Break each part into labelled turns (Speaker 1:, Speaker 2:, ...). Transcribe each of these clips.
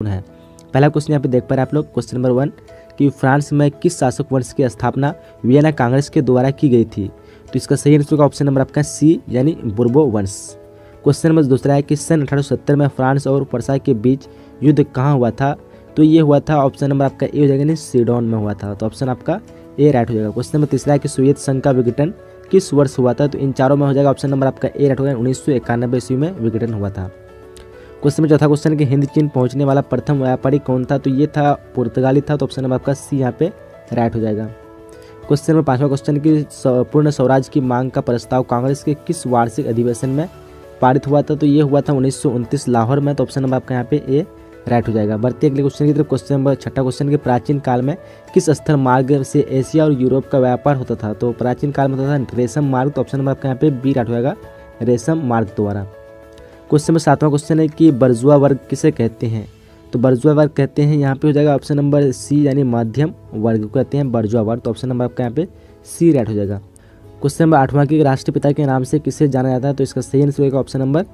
Speaker 1: है। पहला क्वेश्चन यहाँ पे देख पा रहे हैं आप लोग, क्वेश्चन नंबर 1 कि फ्रांस में किस शासक वंश की स्थापना वियना कांग्रेस के द्वारा की गई थी। तो इसका सही आंसर का ऑप्शन नंबर आपका सी यानी बुर्बो वंश। क्वेश्चन नंबर दूसरा है कि सन 1870 में फ्रांस और वर्साई के बीच युद्ध कहाँ हुआ था। तो ये हुआ था, ऑप्शन नंबर आपका ए हो जाएगा, सीडोन में हुआ था। तो ऑप्शन आपका ए राइट हो जाएगा। क्वेश्चन नंबर तीसरा है कि सोवियत संघ का विघटन किस वर्ष हुआ था। तो इन चारों में हो जाएगा ऑप्शन नंबर आपका ए राइट हो जाएगा, 1991 ईस्वी में विघटन हुआ था। क्वेश्चन में चौथा क्वेश्चन कि हिंद चीन पहुंचने वाला प्रथम व्यापारी कौन था। तो ये था पुर्तगाली था। तो ऑप्शन नंबर आपका सी यहाँ पे राइट हो जाएगा। क्वेश्चन नंबर पांचवा क्वेश्चन कि पूर्ण स्वराज की मांग का प्रस्ताव कांग्रेस के किस वार्षिक अधिवेशन में पारित हुआ था। तो ये हुआ था 1929 लाहौर में। तो ऑप्शन नंबर आपका यहाँ पे ए राइट हो जाएगा। बढ़ते अगले क्वेश्चन की तरफ। क्वेश्चन नंबर छठा क्वेश्चन कि प्राचीन काल में किस स्थल मार्ग से एशिया और यूरोप का व्यापार होता था। तो प्राचीन काल में होता था रेशम मार्ग। तो ऑप्शन नंबर आपका यहाँ पे बी राइट हो जाएगा, रेशम मार्ग द्वारा। क्वेश्चन में सातवां क्वेश्चन है कि बर्जुआ वर्ग किसे कहते हैं। तो बर्जुआ वर्ग कहते हैं, यहाँ पे हो जाएगा ऑप्शन नंबर सी यानी मध्यम वर्ग को कहते हैं बर्जुआ वर्ग। तो ऑप्शन नंबर आपका यहाँ पे सी राइट हो जाएगा। क्वेश्चन नंबर आठवां कि राष्ट्रपिता के नाम से किसे जाना जाता है। तो इसका सही आंसर होगा ऑप्शन नंबर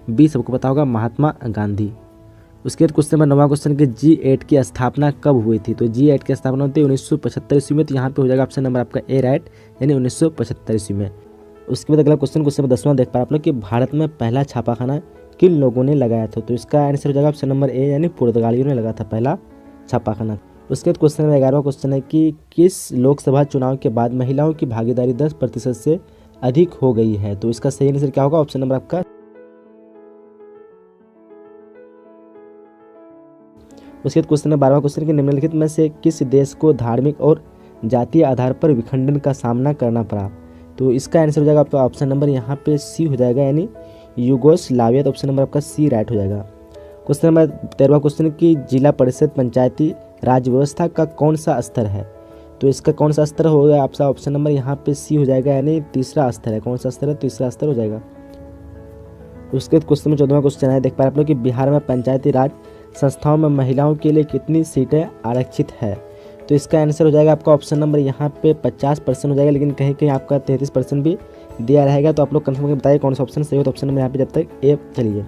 Speaker 1: बी, सबको पता होगा, महात्मा गांधी। उसके बाद क्वेश्चन नंबर 9वां क्वेश्चन कि G8 की स्थापना कब हुई थी। तो G8 की स्थापना होती है 1975 ईस्वी में। तो यहाँ पे हो जाएगा ऑप्शन नंबर आपका ए राइट यानी 1975 ईस्वी में। उसके बाद अगला क्वेश्चन नंबर 10वां देख पा आप लोग कि भारत में पहला छापाखाना किन लोगों ने लगाया था। तो इसका आंसर हो जाएगा ऑप्शन नंबर ए यानी पुर्तगालियों ने लगाया था पहला छापाखाना। उसके बाद क्वेश्चन नंबर 11वां क्वेश्चन है कि किस लोकसभा चुनाव के बाद महिलाओं की भागीदारी 10% से अधिक हो गई है। तो इसका सही आंसर क्या होगा, ऑप्शन नंबर आपका। उसके बाद क्वेश्चन नंबर 12वां क्वेश्चन कि निम्नलिखित में से किस देश को धार्मिक और जातीय आधार पर विखंडन का सामना करना पड़ा। तो इसका आंसर हो जाएगा आपका ऑप्शन नंबर यहाँ पे सी हो जाएगा यानी यूगोस्लाविया। तो ऑप्शन नंबर आपका सी राइट हो जाएगा। क्वेश्चन नंबर 13वां क्वेश्चन कि जिला परिषद पंचायती राज व्यवस्था का कौन सा स्तर है। तो इसका कौन सा स्तर होगा आपका ऑप्शन नंबर यहाँ पे सी हो जाएगा यानी तीसरा स्तर है। कौन सा स्तर है, तीसरा स्तर हो जाएगा। उसके बाद क्वेश्चन में 14वां क्वेश्चन है, देख पा रहे आप लोग कि बिहार में पंचायती राज संस्थाओं में महिलाओं के लिए कितनी सीटें आरक्षित है। तो इसका आंसर हो जाएगा आपका ऑप्शन नंबर यहाँ पे 50% हो जाएगा, लेकिन कहीं कहीं आपका 33% भी दिया रहेगा। तो आप लोग कंफर्म करके बताइए कौन सा ऑप्शन सही हो। तो ऑप्शन नंबर यहाँ पे जब तक ए चलिए।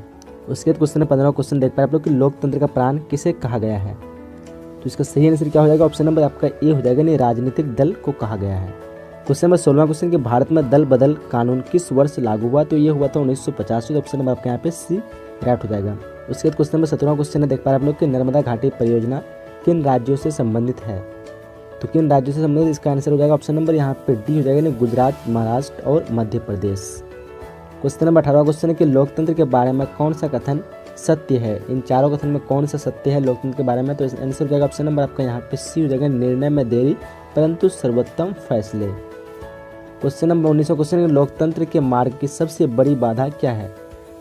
Speaker 1: उसके बाद क्वेश्चन 15वां क्वेश्चन देख पा रहे आप लोग कि लोकतंत्र का प्राण किसे कहा गया है। तो इसका सही आंसर क्या हो जाएगा, ऑप्शन नंबर आपका ए हो जाएगा, नहीं राजनीतिक दल को कहा गया है। क्वेश्चन नंबर 16वां क्वेश्चन कि भारत में दल बदल कानून किस वर्ष लागू हुआ। तो ये हुआ था 1950। तो ऑप्शन नंबर आपके यहाँ पे सी राइट हो जाएगा। उसके बाद क्वेश्चन नंबर 17वां क्वेश्चन है, देख पा रहे आप लोग कि नर्मदा घाटी परियोजना किन राज्यों से संबंधित है। तो किन राज्यों से संबंधित, इसका आंसर हो जाएगा ऑप्शन नंबर यहाँ पे डी हो जाएगा, गुजरात, महाराष्ट्र और Madhya Pradesh. Question number 18वां question है कि लोकतंत्र के बारे में कौन सा कथन सत्य है। इन चारों कथन में कौन सा सत्य है लोकतंत्र के बारे में। तो इसका आंसर हो जाएगा ऑप्शन नंबर आपका यहाँ पे सी हो जाएगा, निर्णय में देरी परंतु सर्वोत्तम फैसले। क्वेश्चन नंबर 19वां क्वेश्चन है, लोकतंत्र के मार्ग की सबसे बड़ी बाधा क्या है।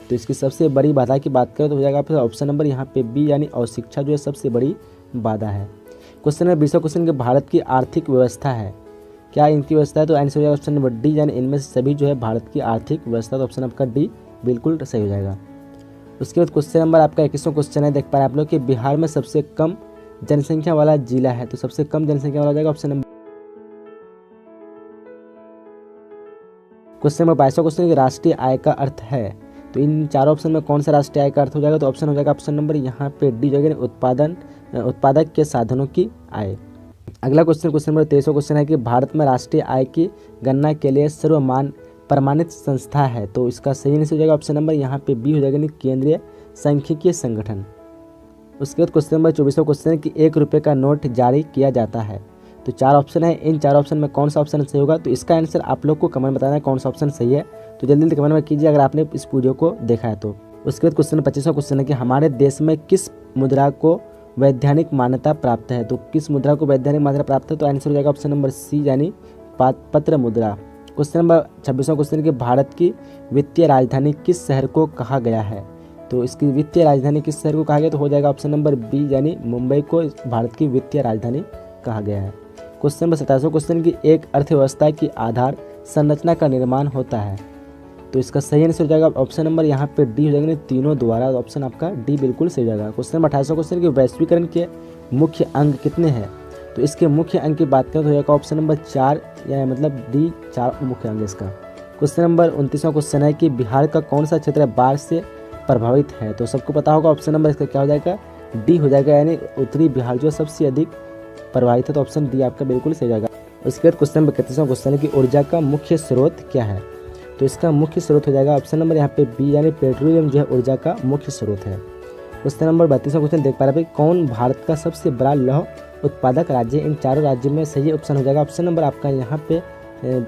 Speaker 1: तो इसकी सबसे बड़ी बाधा की बात करें तो हो जाएगा आपका ऑप्शन नंबर यहाँ पे बी यानी अशिक्षा जो है सबसे बड़ी बाधा है। क्वेश्चन नंबर 20वां क्वेश्चन कि भारत की आर्थिक व्यवस्था है, क्या इनकी व्यवस्था है। तो आंसर हो जाएगा ऑप्शन नंबर डी यानी इनमें से सभी जो है भारत की आर्थिक व्यवस्था। तो ऑप्शन आपका डी बिल्कुल सही हो जाएगा। उसके बाद क्वेश्चन नंबर आपका 21वां क्वेश्चन है, देख पा रहे आप लोग कि बिहार में सबसे कम जनसंख्या वाला जिला है। तो सबसे कम जनसंख्या वाला हो जाएगा ऑप्शन नंबर। क्वेश्चन नंबर 22वां क्वेश्चन कि राष्ट्रीय आय का अर्थ है। तो इन चारों ऑप्शन में कौन सा राष्ट्रीय आय का अर्थ हो जाएगा। तो ऑप्शन हो जाएगा ऑप्शन नंबर यहाँ पे डी जो है उत्पादक के साधनों की आय। अगला क्वेश्चन नंबर 23वां क्वेश्चन है कि भारत में राष्ट्रीय आय की गणना के लिए सर्वमान प्रमाणित संस्था है। तो इसका सही आंसर हो जाएगा ऑप्शन नंबर यहाँ पे बी हो जाएगा, नहीं केंद्रीय सांख्यिकीय संगठन। उसके बाद क्वेश्चन नंबर 24वां क्वेश्चन है कि 1 रुपये का नोट जारी किया जाता है। तो 4 ऑप्शन है, इन 4 ऑप्शन में कौन सा ऑप्शन सही होगा। तो इसका आंसर आप लोग को कमेंट बताना है कौन सा ऑप्शन सही है। तो जल्दी जल्दी कमेंट में कीजिए अगर आपने इस वीडियो को देखा है तो। उसके बाद क्वेश्चन 25वां क्वेश्चन है कि हमारे देश में किस मुद्रा को वैधानिक मान्यता प्राप्त है। तो किस मुद्रा को वैधानिक मान्यता प्राप्त है। तो आंसर हो जाएगा ऑप्शन नंबर सी यानी पत्र मुद्रा। क्वेश्चन नंबर 26वां क्वेश्चन कि भारत की वित्तीय राजधानी किस शहर को कहा गया है। तो इसकी वित्तीय राजधानी किस शहर को कहा गया। तो हो जाएगा ऑप्शन नंबर बी यानी मुंबई को भारत की वित्तीय राजधानी कहा गया है। क्वेश्चन नंबर 27वां क्वेश्चन की एक अर्थव्यवस्था की आधार संरचना का निर्माण होता है। तो इसका सही आंसर हो जाएगा ऑप्शन नंबर यहाँ पे डी हो जाएगा, तीनों द्वारा। ऑप्शन आपका डी बिल्कुल सही हो जाएगा। क्वेश्चन नंबर 28वां क्वेश्चन की वैश्वीकरण के मुख्य अंग कितने हैं। तो इसके मुख्य अंग की बात करें तो हो जाएगा ऑप्शन नंबर 4 या मतलब डी 4 मुख्य अंग इसका। क्वेश्चन नंबर 29वां क्वेश्चन है कि बिहार का कौन सा क्षेत्र बाढ़ से प्रभावित है। तो सबको पता होगा ऑप्शन नंबर इसका क्या हो जाएगा, डी हो जाएगा, यानी उत्तरी बिहार जो सबसे अधिक प्रभावित है। तो ऑप्शन डी आपका बिल्कुल सही हो जाएगा। उसके बाद क्वेश्चन नंबर 31वां क्वेश्चन है कि ऊर्जा का मुख्य स्रोत क्या है। तो इसका मुख्य स्रोत हो जाएगा ऑप्शन नंबर यहाँ पे बी, यानी पेट्रोलियम जो है ऊर्जा का मुख्य स्रोत है। क्वेश्चन नंबर 32वां क्वेश्चन देख पा रहे हैं, कौन भारत का सबसे बड़ा लौह उत्पादक राज्य। इन चारों राज्यों में सही ऑप्शन हो जाएगा ऑप्शन नंबर आपका यहाँ पे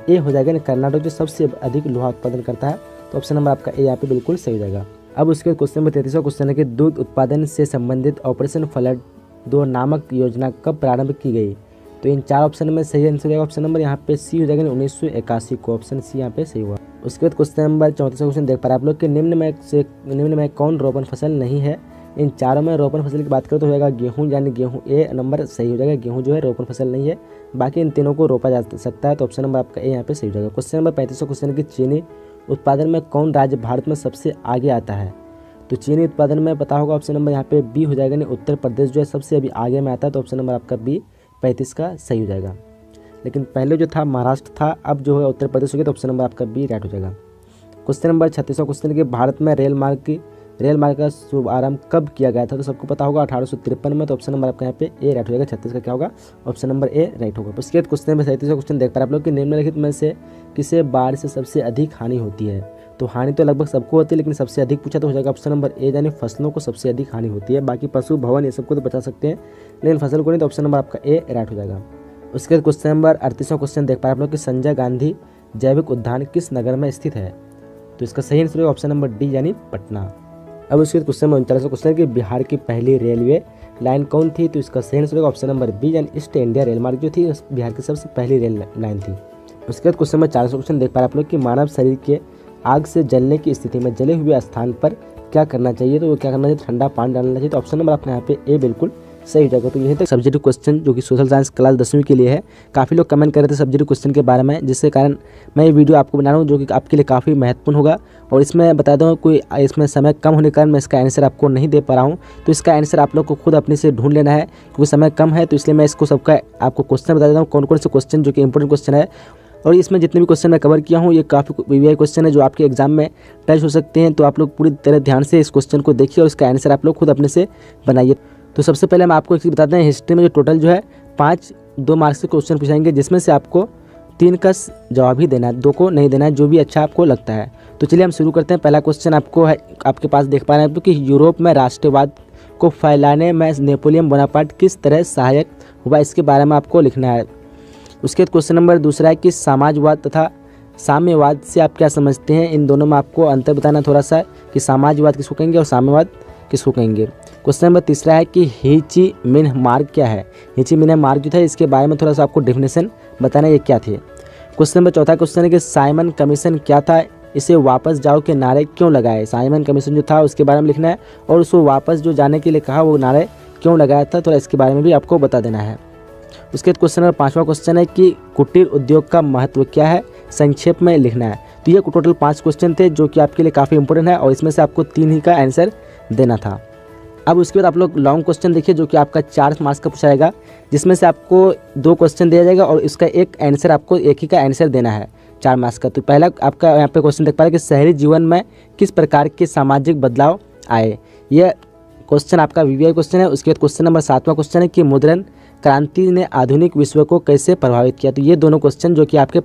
Speaker 1: ए हो जाएगा, यानी कर्नाटक जो सबसे अधिक लोहा उत्पादन करता है। तो ऑप्शन नंबर आपका ए यहाँ पे बिल्कुल सही हो जाएगा। अब उसके बाद क्वेश्चन नंबर 33वां क्वेश्चन है कि दूध उत्पादन से संबंधित ऑपरेशन फ्लड 2 नामक योजना कब प्रारंभ की गई। तो इन 4 ऑप्शन में सही आंसर हो जाएगा ऑप्शन नंबर यहाँ पे सी हो जाएगा, 1981 को। ऑप्शन सी यहाँ पे सही हुआ। उसके बाद क्वेश्चन नंबर 34वां क्वेश्चन देख पा रहे हैं आप लोग कि निम्न में कौन रोपण फसल नहीं है। इन चारों में रोपण फसल की बात करें तो हो जाएगा गेहूँ, यानी गेहूँ ए नंबर सही हो जाएगा। गेहूँ जो है रोपण फसल नहीं है, बाकी इन तीनों को रोपा जा सकता है। तो ऑप्शन नंबर आपका ए यहाँ पे सही हो जाएगा। क्वेश्चन नंबर 35वां क्वेश्चन कि चीनी उत्पादन में कौन राज्य भारत में सबसे आगे आता है। तो चीनी उत्पादन में पता होगा ऑप्शन नंबर यहाँ पे बी हो जाएगा, यानी उत्तर प्रदेश जो है सबसे अभी आगे में आता है। तो ऑप्शन नंबर आपका बी 35 का सही हो जाएगा। लेकिन पहले जो था महाराष्ट्र था, अब जो है उत्तर प्रदेश हो गया। तो ऑप्शन नंबर आपका बी राइट हो जाएगा। क्वेश्चन नंबर 36वां क्वेश्चन कि भारत में रेल मार्ग का शुभारंभ कब किया गया था। तो सबको पता होगा 1853 में। तो ऑप्शन नंबर आपका यहाँ पे ए राइट हो जाएगा। 36 का क्या होगा, ऑप्शन नंबर ए राइट होगा। उसके बाद क्वेश्चन नंबर 37वां क्वेश्चन देख पा रहे हैं आप लोग कि निम्नलिखित में से किसे बाढ़ से सबसे अधिक हानि होती है। तो हानि तो लगभग सबको होती है, लेकिन सबसे अधिक पूछा तो हो जाएगा ऑप्शन नंबर ए, यानी फसलों को सबसे अधिक हानि होती है। बाकी पशु भवन ये सबको तो बचा सकते हैं, लेकिन फसल को नहीं। तो ऑप्शन नंबर आपका ए राइट हो जाएगा। उसके बाद क्वेश्चन नंबर 38वां क्वेश्चन देख पा रहे हैं आप लोग कि संजय गांधी जैविक उद्यान किस नगर में स्थित है। तो इसका सही आंसर होगा ऑप्शन नंबर डी, यानी पटना। अब उसके बाद क्वेश्चन नंबर 39वां क्वेश्चन कि बिहार की पहली रेलवे लाइन कौन थी। तो इसका सही आंसर होगा ऑप्शन नंबर बी, यानी ईस्ट इंडिया रेल मार्ग जो थी बिहार की सबसे पहली रेल लाइन थी। उसके बाद क्वेश्चन नंबर 40वां क्वेश्चन देख पा रहे हैं आप लोग कि मानव शरीर के आग से जलने की स्थिति में जले हुए स्थान पर क्या करना चाहिए। तो वो क्या करना चाहिए, ठंडा पानी डालना चाहिए। तो ऑप्शन नंबर आपने यहाँ पे ए बिल्कुल सही हो जाएगा। तो यही तक सब्जेक्टिव क्वेश्चन जो कि सोशल साइंस क्लास 10वीं के लिए है। काफ़ी लोग कमेंट कर रहे थे सब्जेक्टिव क्वेश्चन के बारे में, जिसके कारण मैं ये वीडियो आपको बना रहा हूँ जो कि आपके लिए काफ़ी महत्वपूर्ण होगा। और इसमें बता दूँ कोई इसमें समय कम होने के कारण मैं इसका आंसर आपको नहीं दे पा रहा हूँ। तो इसका आंसर आप लोग को खुद अपने से ढूंढ लेना है, क्योंकि समय कम है। तो इसलिए मैं इसको सबका आपको क्वेश्चन बता देता हूँ कौन कौन से क्वेश्चन जो कि इंपॉर्टेंट क्वेश्चन है। और इसमें जितने भी क्वेश्चन मैं कवर किया हूँ ये काफ़ी वीवीआई क्वेश्चन है जो आपके एग्जाम में टच हो सकते हैं। तो आप लोग पूरी तरह ध्यान से इस क्वेश्चन को देखिए और इसका आंसर आप लोग खुद अपने से बनाइए। तो सबसे पहले हम आपको एक चीज़ बताते हैं, हिस्ट्री में जो टोटल जो है 5 2 मार्क्स के क्वेश्चन पूछाएंगे, जिसमें से आपको 3 का जवाब ही देना है, 2 को नहीं देना है, जो भी अच्छा आपको लगता है। तो चलिए हम शुरू करते हैं। पहला क्वेश्चन आपको है, आपके पास देख पा रहे हैं कि यूरोप में राष्ट्रवाद को फैलाने में नेपोलियन बोनापार्ट किस तरह सहायक हुआ, इसके बारे में आपको लिखना है। उसके बाद क्वेश्चन नंबर दूसरा है कि समाजवाद तथा साम्यवाद से आप क्या समझते हैं। इन दोनों में आपको अंतर बताना थोड़ा सा, कि समाजवाद किसको कहेंगे और साम्यवाद किसको कहेंगे। क्वेश्चन नंबर तीसरा है कि ही ची मिन्ह मार्ग क्या है। ही ची मिन्ह मार्ग जो था इसके बारे में थोड़ा सा आपको डेफिनेशन बताना, ये क्या थे। क्वेश्चन नंबर चौथा क्वेश्चन है कि साइमन कमीशन क्या था, इसे वापस जाओ के नारे क्यों लगाए। साइमन कमीशन जो था उसके बारे में लिखना है, और उसको वापस जो जाने के लिए कहा वो नारे क्यों लगाया था, थोड़ा इसके बारे में भी आपको बता देना है। उसके बाद क्वेश्चन नंबर 5वां क्वेश्चन है कि कुटीर उद्योग का महत्व क्या है, संक्षेप में लिखना है। तो ये टोटल 5 क्वेश्चन थे जो कि आपके लिए काफ़ी इंपॉर्टेंट है, और इसमें से आपको 3 ही का आंसर देना था। अब उसके बाद आप लोग लॉन्ग क्वेश्चन देखिए जो कि आपका 4 मार्क्स का पूछा जाएगा, जिसमें से आपको 2 क्वेश्चन दिया जाएगा और इसका एक आंसर आपको एक ही का आंसर देना है 4 मार्क्स का। तो पहला आपका यहाँ पे क्वेश्चन देख पा रहे हैं कि शहरी जीवन में किस प्रकार के सामाजिक बदलाव आए। यह क्वेश्चन आपका वीवीआई क्वेश्चन है। उसके बाद क्वेश्चन नंबर 7वां क्वेश्चन है कि मुद्रण क्रांति ने आधुनिक विश्व को कैसे प्रभावित किया। तो ये दोनों क्वेश्चन जो कि आपके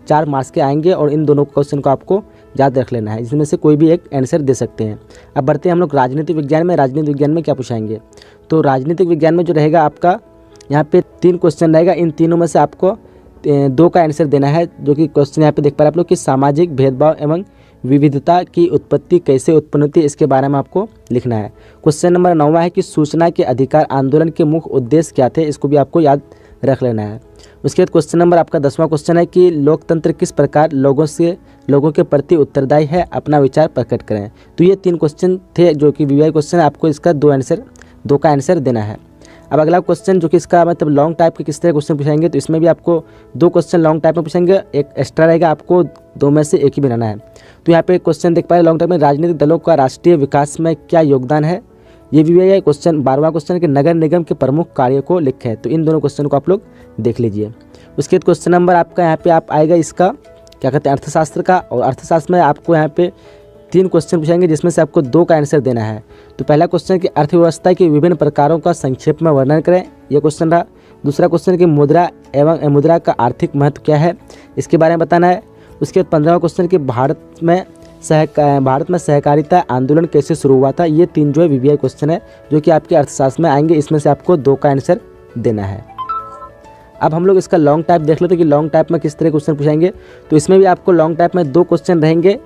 Speaker 1: 4 मार्क्स के आएंगे, और इन दोनों क्वेश्चन को आपको याद रख लेना है, इसमें से कोई भी एक आंसर दे सकते हैं। अब बढ़ते हैं हम लोग राजनीतिक विज्ञान में। राजनीतिक विज्ञान में क्या पूछाएंगे, तो राजनीतिक विज्ञान में जो रहेगा आपका यहाँ पे 3 क्वेश्चन रहेगा। इन तीनों में से आपको 2 का आंसर देना है, जो कि क्वेश्चन यहाँ पे देख पा रहे हैं आप लोग कि सामाजिक भेदभाव एवं विविधता की उत्पत्ति कैसे उत्पन्न होती है, इसके बारे में आपको लिखना है। क्वेश्चन नंबर 9वां है कि सूचना के अधिकार आंदोलन के मुख्य उद्देश्य क्या थे, इसको भी आपको याद रख लेना है। उसके बाद क्वेश्चन नंबर आपका 10वां क्वेश्चन है कि लोकतंत्र किस प्रकार लोगों के प्रति उत्तरदायी है, अपना विचार प्रकट करें। तो ये 3 क्वेश्चन थे जो कि वीवीआई क्वेश्चन है, आपको इसका 2 का आंसर देना है। अब अगला क्वेश्चन जो कि इसका मतलब लॉन्ग टाइप के किस तरह क्वेश्चन पूछेंगे, तो इसमें भी आपको 2 क्वेश्चन लॉन्ग टाइप में पूछेंगे, एक एक्स्ट्रा रहेगा, आपको 2 में से एक ही बनाना है। तो यहाँ पे क्वेश्चन देख पाए लॉन्ग टाइप में, राजनीतिक दलों का राष्ट्रीय विकास में क्या योगदान है। ये वीवीआई क्वेश्चन 12वां क्वेश्चन के नगर निगम के प्रमुख कार्य को लिखे। तो इन दोनों क्वेश्चन को आप लोग देख लीजिए। उसके बाद क्वेश्चन नंबर आपका यहाँ पे आप आएगा इसका क्या कहते हैं अर्थशास्त्र का, और अर्थशास्त्र में आपको यहाँ पे 3 क्वेश्चन पूछेंगे जिसमें से आपको 2 का आंसर देना है। तो पहला क्वेश्चन कि अर्थव्यवस्था के विभिन्न प्रकारों का संक्षेप में वर्णन करें, ये क्वेश्चन रहा। दूसरा क्वेश्चन कि मुद्रा एवं मुद्रा का आर्थिक महत्व क्या है, इसके बारे में बताना है। उसके बाद 15वां क्वेश्चन कि भारत में सहकारिता आंदोलन कैसे शुरू हुआ था। ये 3 जो है वीवीआई क्वेश्चन है जो कि आपके अर्थशास्त्र में आएंगे, इसमें से आपको 2 का आंसर देना है। अब हम लोग इसका लॉन्ग टाइप देख लेते हैं कि लॉन्ग टाइप में किस तरह क्वेश्चन पूछेंगे। तो इसमें भी आपको लॉन्ग टाइप में 2 क्वेश्चन रहेंगे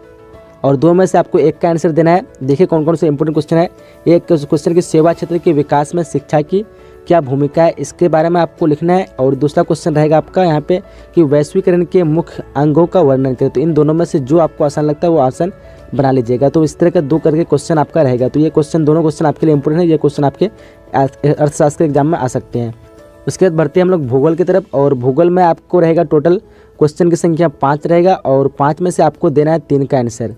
Speaker 1: और 2 में से आपको 1 का आंसर देना है। देखिए कौन कौन से इंपॉर्टेंट क्वेश्चन है। एक क्वेश्चन कि सेवा क्षेत्र के विकास में शिक्षा की क्या भूमिका है, इसके बारे में आपको लिखना है। और दूसरा क्वेश्चन रहेगा आपका यहाँ पे कि वैश्वीकरण के मुख्य अंगों का वर्णन करें। तो इन दोनों में से जो आपको आसान लगता है वो आसान बना लीजिएगा। तो इस तरह का 2 करके क्वेश्चन आपका रहेगा। तो ये क्वेश्चन दोनों क्वेश्चन आपके लिए इंपॉर्टेंट है, ये क्वेश्चन आपके अर्थशास्त्र एग्जाम में आ सकते हैं। उसके बाद बढ़ते हैं हम लोग भूगोल की तरफ। और भूगोल में आपको रहेगा टोटल क्वेश्चन की संख्या 5 रहेगा और 5 में से आपको देना है 3 का आंसर।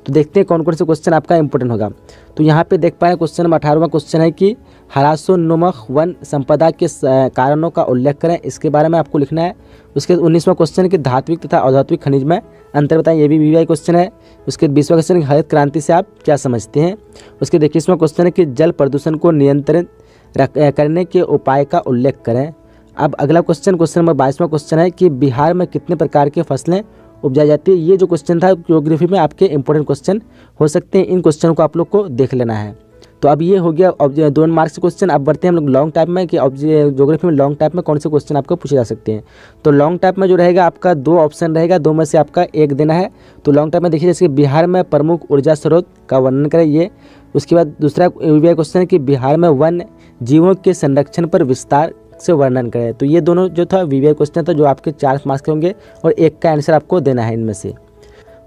Speaker 1: तो देखते हैं कौन कौन से क्वेश्चन आपका इंपॉर्टेंट होगा। तो यहाँ पे देख पाए क्वेश्चन नंबर 18वां क्वेश्चन है कि ह्रासोन्मुख वन संपदा के कारणों का उल्लेख करें, इसके बारे में आपको लिखना है। उसके 19वां क्वेश्चन है कि धात्विक तथा अधात्विक खनिज में अंतर बताएं, ये भी वीवीआई क्वेश्चन है। उसके 20वां क्वेश्चन है हरित क्रांति से आप क्या समझते हैं। उसके 21वां क्वेश्चन है कि जल प्रदूषण को नियंत्रित करने के उपाय का उल्लेख करें। अब अगला क्वेश्चन नंबर 22वां क्वेश्चन है कि बिहार में कितने प्रकार की फसलें उपजाई जाती है। ये जो क्वेश्चन था ज्योग्राफी में आपके इंपॉर्टेंट क्वेश्चन हो सकते हैं, इन क्वेश्चन को आप लोग को देख लेना है। तो अब ये हो गया 2 मार्क्स क्वेश्चन। अब बढ़ते हैं हम लोग लॉन्ग टाइप में कि ज्योग्राफी में लॉन्ग टाइप में कौन से क्वेश्चन आपको पूछे जा सकते हैं। तो लॉन्ग टाइप में जो रहेगा आपका 2 ऑप्शन रहेगा, 2 में से आपका 1 देना है। तो लॉन्ग टाइप में देखिए जैसे बिहार में प्रमुख ऊर्जा स्रोत का वर्णन करें ये। उसके बाद दूसरा वीवीआई क्वेश्चन है कि बिहार में वन जीवों के संरक्षण पर विस्तार से वर्णन करें। तो ये दोनों जो था वीवीआई क्वेश्चन था जो आपके 4 मार्क्स के होंगे और 1 का आंसर आपको देना है इनमें से।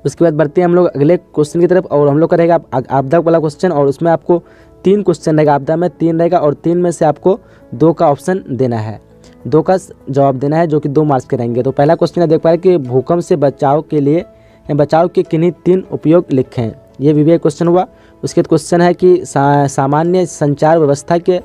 Speaker 1: उसके बाद बढ़ते हैं हम लोग अगले क्वेश्चन की तरफ और हम लोग का रहेगा आपदा वाला क्वेश्चन और उसमें आपको 3 क्वेश्चन रहेगा, आपदा में 3 रहेगा और 3 में से आपको 2 का ऑप्शन देना है, 2 का जवाब देना है जो कि 2 मार्क्स के रहेंगे। तो पहला क्वेश्चन देख पा रहे कि भूकंप से बचाव के किन्हीं 3 उपयोग लिखें, ये वीवीआई क्वेश्चन हुआ। उसके बाद क्वेश्चन है कि सामान्य संचार व्यवस्था के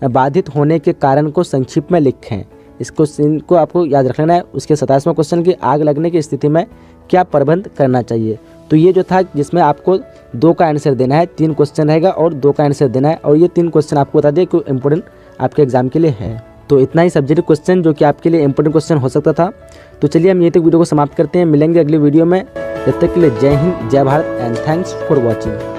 Speaker 1: बाधित होने के कारण को संक्षिप्त में लिखें, इस क्वेश्चन को आपको याद रख लेना है। उसके 27वां क्वेश्चन की आग लगने की स्थिति में क्या प्रबंध करना चाहिए। तो ये जो था जिसमें आपको 2 का आंसर देना है, 3 क्वेश्चन रहेगा और 2 का आंसर देना है। और ये 3 क्वेश्चन आपको बता दें कि इंपॉर्टेंट आपके एग्जाम के लिए है। तो इतना ही सब्जेक्ट क्वेश्चन जो कि आपके लिए इंपॉर्टेंट क्वेश्चन हो सकता था। तो चलिए हम ये तक वीडियो को समाप्त करते हैं, मिलेंगे अगली वीडियो में। जब तक के लिए जय हिंद, जय Bharat and thanks for watching.